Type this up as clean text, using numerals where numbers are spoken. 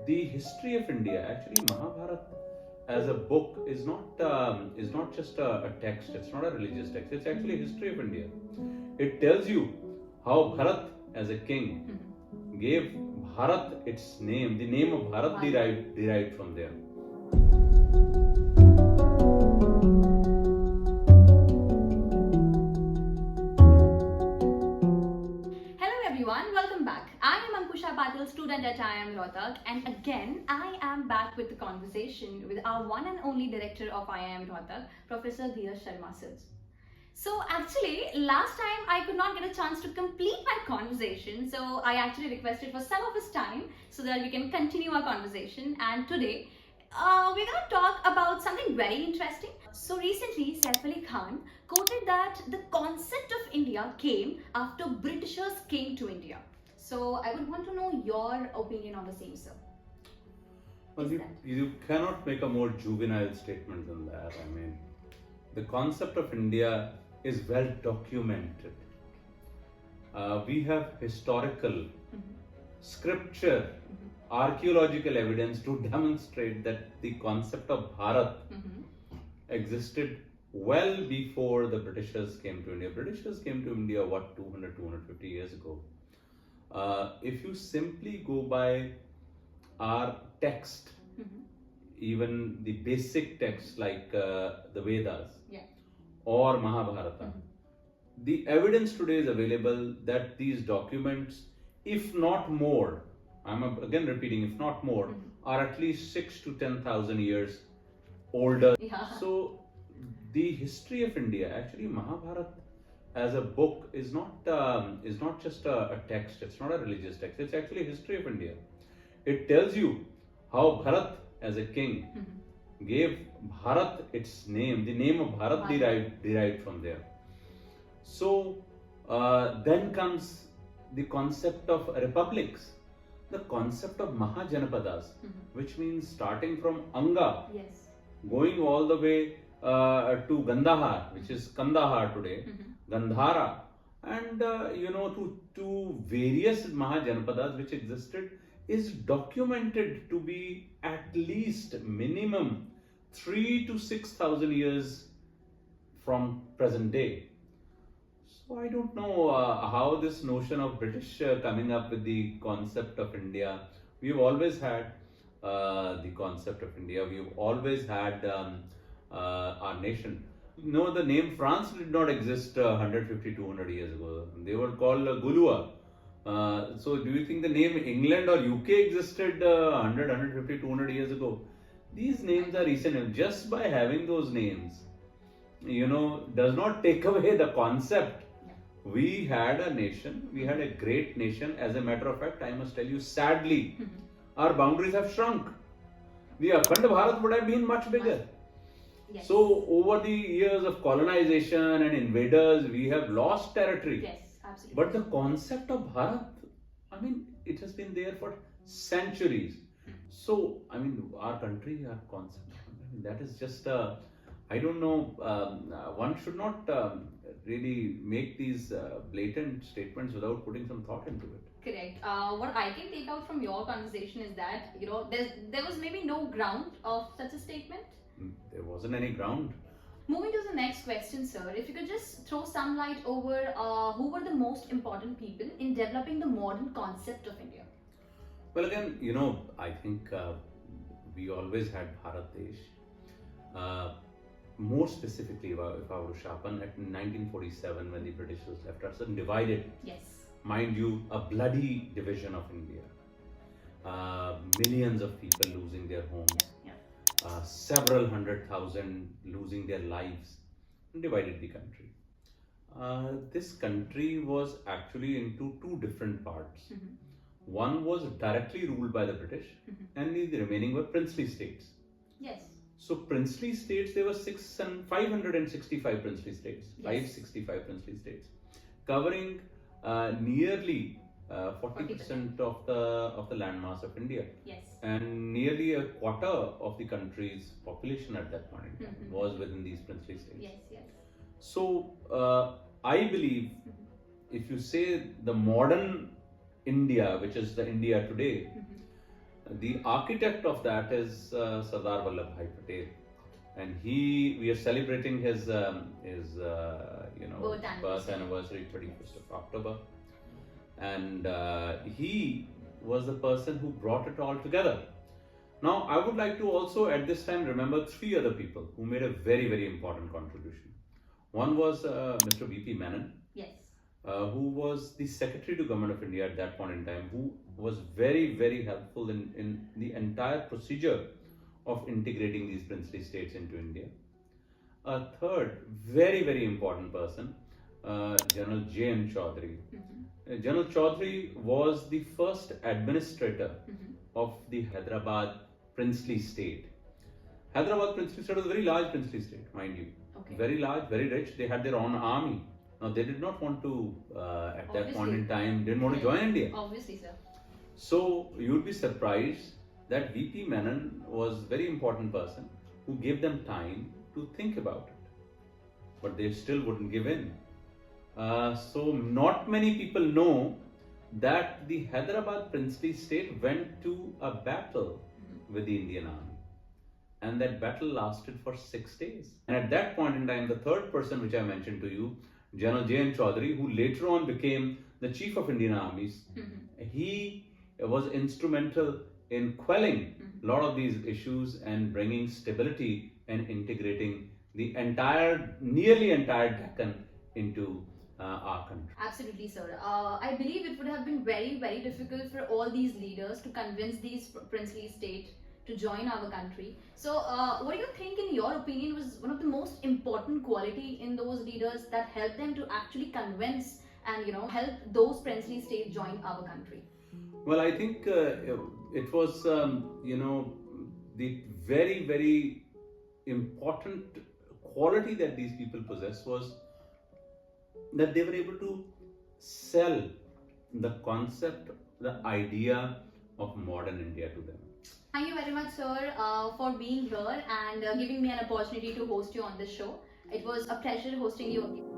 the history of India, actually Mahabharata as a book is not just a text. It's not a religious text. It's actually a history of India. It tells you how Bharat as a king gave Bharat its name. The name of Bharat derived from there. Welcome back. I am Ankusha Patil, student at IIM Rohtak, and again I am back with the conversation with our one and only Director of IIM Rohtak, Professor Dheeraj Sharma Sir. So actually, last time I could not get a chance to complete my conversation, so I actually requested for some of his time so that we can continue our conversation. And today, we're going to talk about something very interesting. So recently, Saif Ali Khan quoted that the concept of India came after Britishers came to India. So I would want to know your opinion on the same, sir. Well, you cannot make a more juvenile statement than that. I mean, the concept of India is well documented. We have historical, scripture, archaeological evidence to demonstrate that the concept of Bharat existed well before the Britishers came to India. Britishers came to India, 200, 250 years ago. If you simply go by our text, even the basic texts like the Vedas or Mahabharata, the evidence today is available that these documents, if not more, I'm again repeating, if not more, are at least 6,000 to 10,000 years older. So the history of India, actually Mahabharata as a book is not just a text. It's not a religious text. It's actually a history of India. It tells you how Bharat as a king gave Bharat its name. The name of Bharat derived from there. So then comes the concept of republics, the concept of Mahajanapadas, which means starting from Anga, going all the way to Gandhar, which is Kandahar today, Gandhara, and to various Mahajanapadas which existed, is documented to be at least minimum 3,000 to 6,000 years from present day. So I don't know how this notion of British coming up with the concept of India. We've always had the concept of India. We've always had our nation. No, the name France did not exist 150, 200 years ago. They were called Gulua. So do you think the name England or UK existed 100, 150, 200 years ago? These names are recent. Just by having those names, does not take away the concept. We had a nation, we had a great nation. As a matter of fact, I must tell you, sadly, our boundaries have shrunk. The Akhand Bharat would have been much bigger. Yes. So over the years of colonization and invaders, we have lost territory. Yes, absolutely. But the concept of Bharat, I mean, it has been there for centuries. So, I mean, our country, our concept, I mean, that is just I don't know, one should not really make these blatant statements without putting some thought into it. Correct. What I can take out from your conversation is that, there was maybe no ground of such a statement. There wasn't any ground. Moving to the next question, sir, if you could just throw some light over who were the most important people in developing the modern concept of India? Well, again, I think we always had Bharat Desh. More specifically, if I were to sharpen, at 1947, when the Britishers left us and divided, mind you, a bloody division of India. Millions of people losing their homes. Several 100,000 losing their lives, divided the country. This country was actually into two different parts. One was directly ruled by the British, and the remaining were princely states. So princely states, there were 565 princely states, 565 princely states, covering nearly 40% of the landmass of India, and nearly a quarter of the country's population at that point in time was within these princely states. So I believe, if you say the modern India, which is the India today, The architect of that is Sardar Vallabhbhai Patel, and we are celebrating his birth anniversary 31st of October, and he was the person who brought it all together. Now, I would like to also at this time remember three other people who made a very, very important contribution. One was Mr. V.P. Menon, Yes. who was the Secretary to Government of India at that point in time, who was very, very helpful in the entire procedure of integrating these princely states into India. A third, very, very important person, General J.N. Chaudhary. General Chaudhary was the first administrator of the Hyderabad princely state. Hyderabad princely state was a very large princely state, mind you. Okay. Very large, very rich. They had their own army. Now, they did not want to, at that point in time, didn't want to join India. Obviously, sir. So, you would be surprised that V.P. Menon was a very important person who gave them time to think about it. But they still wouldn't give in. So, not many people know that the Hyderabad princely state went to a battle with the Indian army. And that battle lasted for 6 days. And at that point in time, the third person which I mentioned to you, General J.N. Chaudhary, who later on became the chief of Indian armies, he was instrumental in quelling a lot of these issues and bringing stability and integrating the nearly entire Deccan into our country. Absolutely, sir. I believe it would have been very, very difficult for all these leaders to convince these princely states to join our country. So, what do you think, in your opinion, was one of the most important quality in those leaders that helped them to actually convince and help those princely states join our country? Well, I think it was the very, very important quality that these people possess was that they were able to sell the concept, the idea of modern India to them. Thank you very much, sir, for being here and giving me an opportunity to host you on this show. It was a pleasure hosting you.